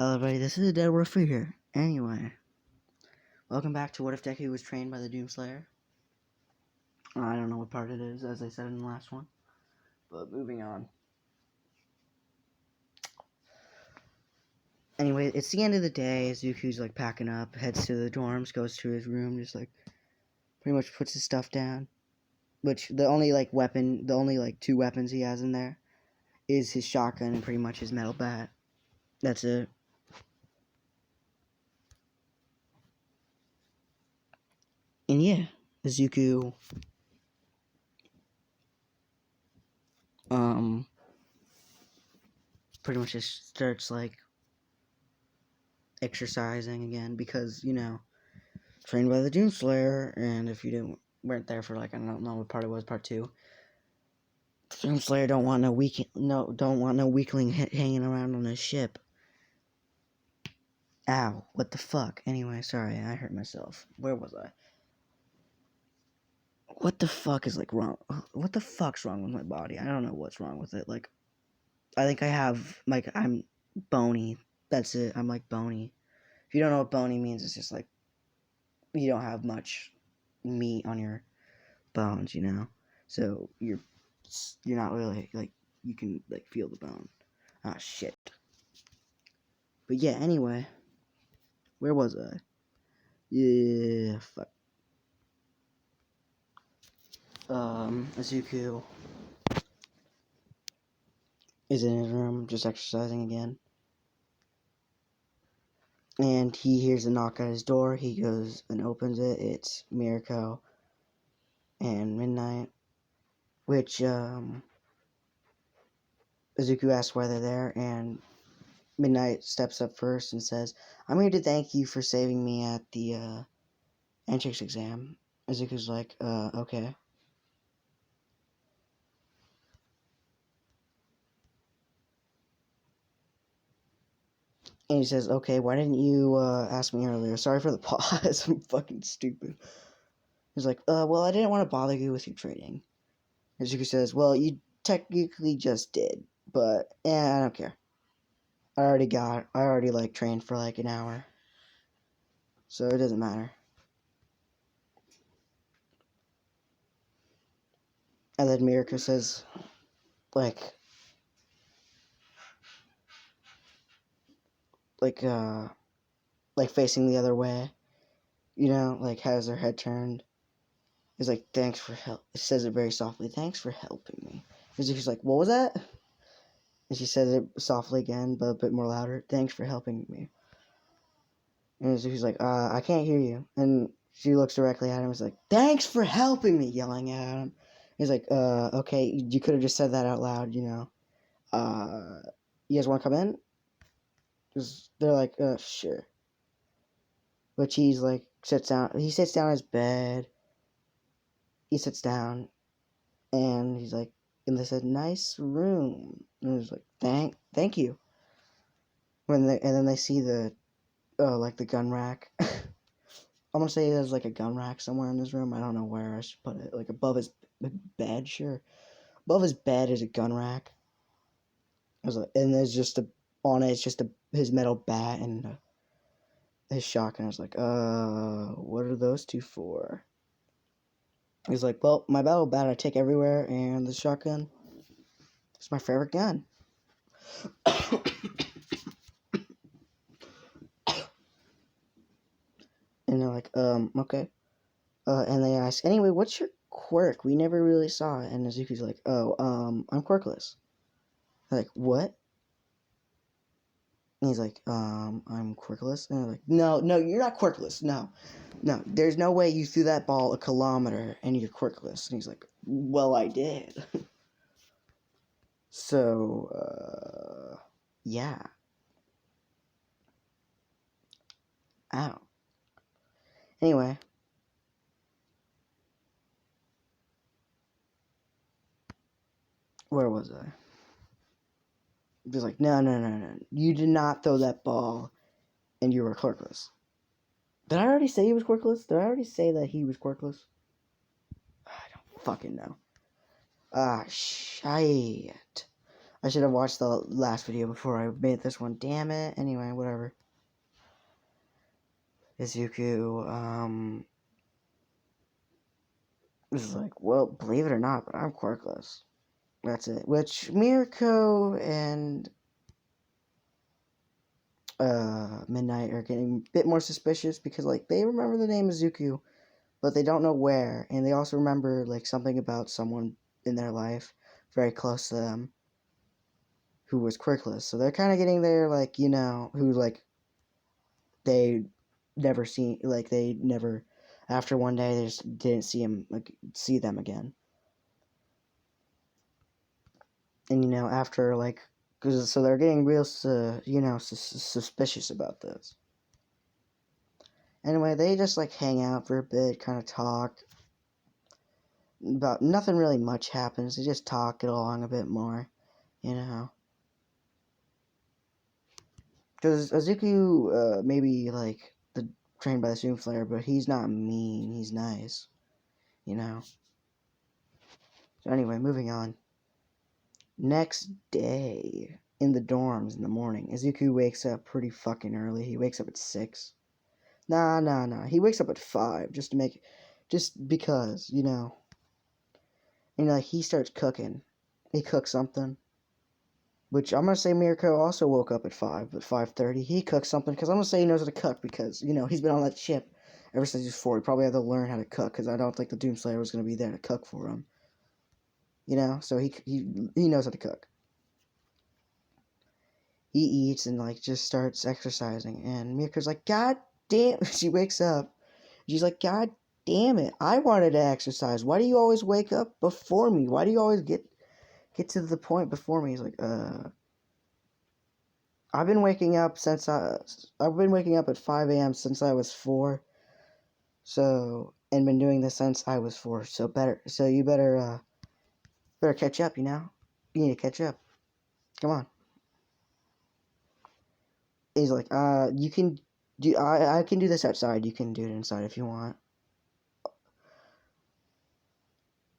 Hello everybody, this is Dead Warfare here. Anyway, welcome back to What If Deku Was Trained by the Doomslayer. I don't know what part it is, as I said in the last one. But moving on. Anyway, it's the end of the day. Zuku's like packing up, heads to the dorms, goes to his room, just like pretty much puts his stuff down. Which the only two weapons he has in there is his shotgun and pretty much his metal bat. That's it. And yeah, Zuku pretty much just starts like exercising again because, you know, trained by the Doomslayer, and if you weren't there for like, I don't know what part it was, part 2, the Doomslayer don't want no weakling hanging around on his ship. Ow, what the fuck? Anyway, sorry, I hurt myself. Where was I? What the fuck is like wrong? What the fuck's wrong with my body? I don't know what's wrong with it. Like, I think I have, like, I'm bony. That's it. I'm like bony. If you don't know what bony means, it's just like you don't have much meat on your bones, you know? So you're not really, like, you can, like, feel the bone. Ah, shit. But yeah, anyway. Where was I? Yeah, fuck. Azuku is in his room, just exercising again. And he hears a knock at his door. He goes and opens it. It's Mirko and Midnight, which, Azuku asks why they're there, and Midnight steps up first and says, "I'm here to thank you for saving me at the, entrance exam." Azuku's like, okay. And he says, "Okay, why didn't you, ask me earlier? Sorry for the pause, I'm fucking stupid." He's like, well, I didn't want to bother you with your training." Azuku says, "Well, you technically just did, but, I don't care. I already, like, trained for, like, an hour. So it doesn't matter." And then Mirko says, like, facing the other way, you know, like, has her head turned. He's like, "Thanks for help." It says it very softly, "Thanks for helping me." Azuku's like, "What was that?" And she says it softly again, but a bit more louder, "Thanks for helping me." And Azuku's like, "I can't hear you." And she looks directly at him and is like, "Thanks for helping me," yelling at him. He's like, okay, you could have just said that out loud, you know. You guys want to come in? Because they're like, sure. But he's like, sits down in his bed. He sits down, and he's like, and they said, "Nice room." And he's like, thank you. And then they see the, like, the gun rack. I'm gonna say there's like a gun rack somewhere in this room. I don't know where I should put it. Like above his bed, sure. Above his bed is a gun rack. And there's just on it, it's just his metal bat and his shotgun. I was like, what are those two for? He's like, "Well, my metal bat I take everywhere, and the shotgun is my favorite gun." And they're like, okay. And they ask, "Anyway, what's your quirk? We never really saw it." And Azuki's like, "Oh, I'm quirkless." They're like, "What?" And he's like, "I'm quirkless." And they're like, No, you're not quirkless. No, there's no way you threw that ball a kilometer and you're quirkless." And he's like, "Well, I did." So, yeah. Ow. Anyway. Where was I? He was like, no. You did not throw that ball, and you were quirkless." Did I already say he was quirkless? Did I already say that he was quirkless? I don't fucking know. Ah, shit. I should have watched the last video before I made this one. Damn it. Anyway, whatever. Izuku, is like, well, believe it or not, but I'm quirkless. That's it. Which Mirko and Midnight are getting a bit more suspicious because, like, they remember the name Izuku, but they don't know where, and they also remember, like, something about someone in their life very close to them who was quirkless. So they're kind of getting there, like, you know, who, like, they never see, like, they never, after one day, they just didn't see him, like, see them again. And, you know, after, like, cause, so they're getting real, you know, suspicious about this. Anyway, they just, like, hang out for a bit, kind of talk. About nothing really much happens. They just talk it along a bit more, you know. Because Azuki, maybe, like, trained by the Doom Slayer, but he's not mean. He's nice, you know. So anyway, moving on. Next day, in the dorms in the morning, Izuku wakes up pretty fucking early. He wakes up at 6. Nah. He wakes up at 5 just because, you know. And, like, he starts cooking. He cooks something. Which I'm going to say Mirko also woke up at 5, at 5:30. He cooked something because I'm going to say he knows how to cook because, you know, he's been on that ship ever since he was 4. He probably had to learn how to cook because I don't think the Doomslayer was going to be there to cook for him. You know, so he knows how to cook. He eats and, like, just starts exercising. And Mirko's like, God damn. She wakes up. She's like, God damn it. I wanted to exercise. Why do you always wake up before me? Why do you always get to the point before me? He's like, I've been waking up at 5 a.m. since I was 4. So, and been doing this since I was 4. So you better catch up, you know? You need to catch up. Come on. He's like, you can do, I can do this outside. You can do it inside if you want.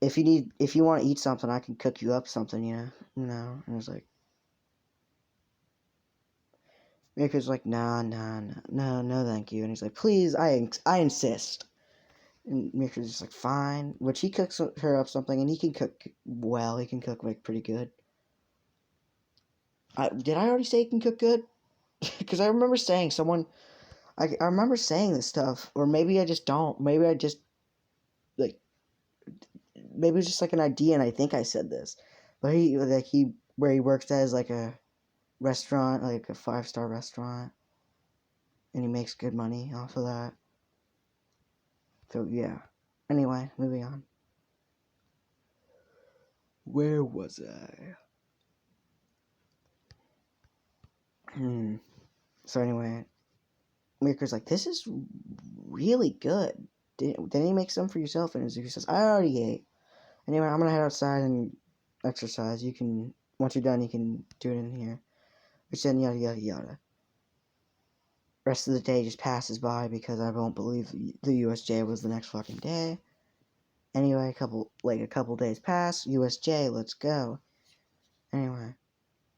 If you want to eat something, I can cook you up something, you know? And it's like, Miko's like, no, thank you. And he's like, please, I insist. And Miko's just like, fine. Which he cooks her up something, and he can cook well. He can cook, like, pretty good. Did I already say he can cook good? Because I remember saying I remember saying this stuff, or maybe I just don't. Maybe I just, like, maybe it's just like an idea, and I think I said this. But where he works as, like, a restaurant, like a 5-star restaurant, and he makes good money off of that. So yeah. Anyway, moving on. Where was I? So anyway, Mirko's like, this is really good. Didn't you make some for yourself? And Izuku says, I already ate. Anyway, I'm gonna head outside and exercise. Once you're done, you can do it in here. Which then yada yada yada. Rest of the day just passes by because I won't believe the USJ was the next fucking day. Anyway, a couple days pass. USJ, let's go. Anyway,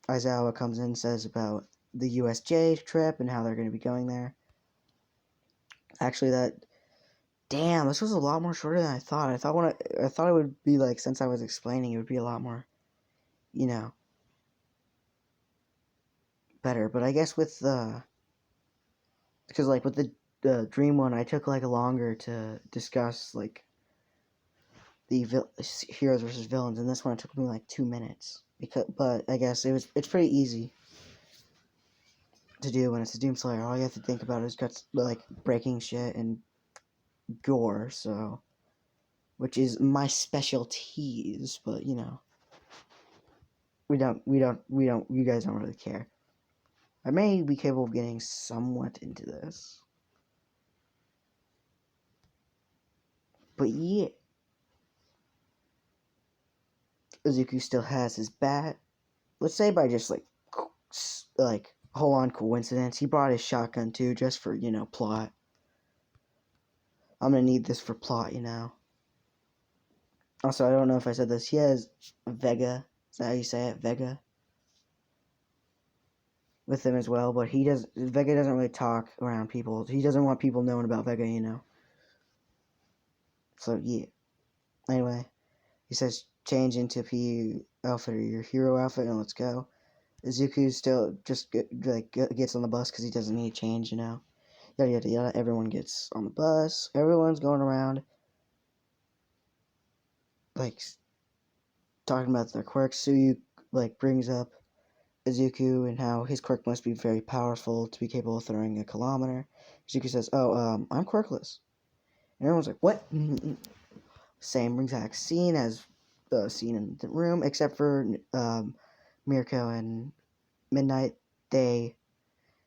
Aizawa comes in and says about the USJ trip and how they're going to be going there. Actually, damn, this was a lot more shorter than I thought. I thought it would be, like, since I was explaining, it would be a lot more, you know, better. But I guess because, like, with the dream one, I took, like, longer to discuss, like, the heroes versus villains, and this one it took me like 2 minutes. But I guess it's pretty easy to do when it's a Doomslayer. All you have to think about is guts, like, breaking shit and gore. So, which is my specialties. But, you know, we don't. You guys don't really care. I may be capable of getting somewhat into this, but yeah. Izuku still has his bat. Let's say by just like whole on coincidence, he brought his shotgun too, just for, you know, plot. I'm gonna need this for plot, you know. Also, I don't know if I said this. He has Vega. Is that how you say it? Vega? with him as well, but Vega doesn't really talk around people. He doesn't want people knowing about Vega, you know. So yeah. Anyway, he says change into PU outfit or your hero outfit and let's go. Izuku still just gets on the bus because he doesn't need change, you know. Yada yada yada. Everyone gets on the bus. Everyone's going around like talking about their quirks. Suyu like brings up Izuku and how his quirk must be very powerful to be capable of throwing a kilometer. Izuku says, "Oh, I'm quirkless," and everyone's like, "What?" Same exact scene as the scene in the room, except for Mirko and Midnight. They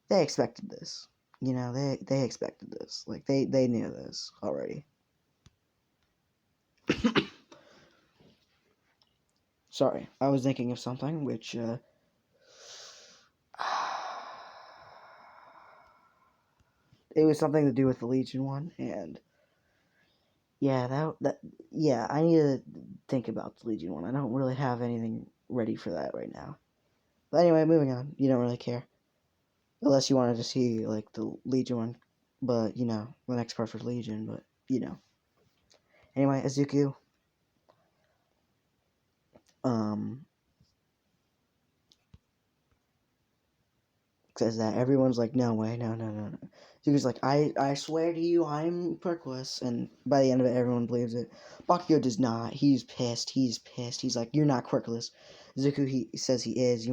expected this. You know, they expected this. Like they knew this already. Sorry, I was thinking of something which it was something to do with the Legion one, and yeah, yeah, I need to think about the Legion one. I don't really have anything ready for that right now. But anyway, moving on. You don't really care, unless you wanted to see like the Legion one, but you know the next part for Legion. But you know, anyway, Izuku, um, says that everyone's like, no way, no, no, no, no. Zuko's like, I swear to you, I'm quirkless, and by the end of it, everyone believes it. Bakugo does not. He's pissed. He's pissed. He's like, you're not quirkless. Zuko, he says he is.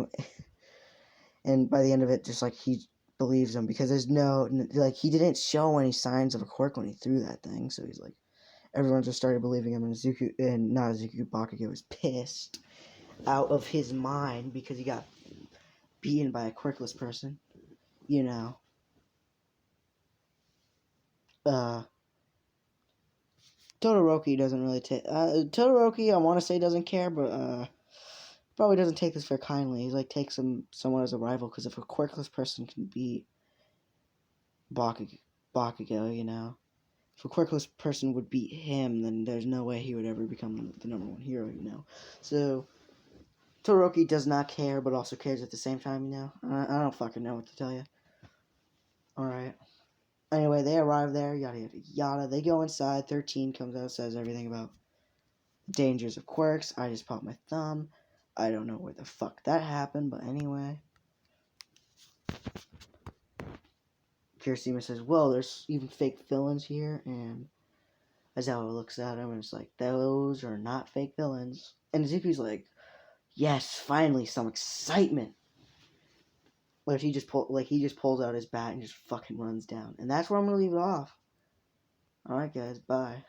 And by the end of it, just like he believes him because there's no like he didn't show any signs of a quirk when he threw that thing. So he's like, everyone just started believing him, and Zuko and not Zuko, Bakugo was pissed out of his mind because he got beaten by a quirkless person. You know. uh Todoroki doesn't really take Todoroki I want to say doesn't care, but probably doesn't take this very kindly. He like takes him somewhat as a rival because if a quirkless person can beat Bakugo, you know, if a quirkless person would beat him, then there's no way he would ever become the number one hero, you know. So Todoroki does not care, but also cares at the same time, you know. I don't fucking know what to tell you. All right. Anyway, they arrive there, yada yada yada. They go inside. 13 comes out, says everything about dangers of quirks. I just popped my thumb. I don't know where the fuck that happened, but anyway. Kirishima says, well, there's even fake villains here, and Aizawa looks at him and it's like, those are not fake villains. And Izuku's like, yes, finally, some excitement. But he just pulls out his bat and just fucking runs down. And that's where I'm gonna leave it off. Alright guys, bye.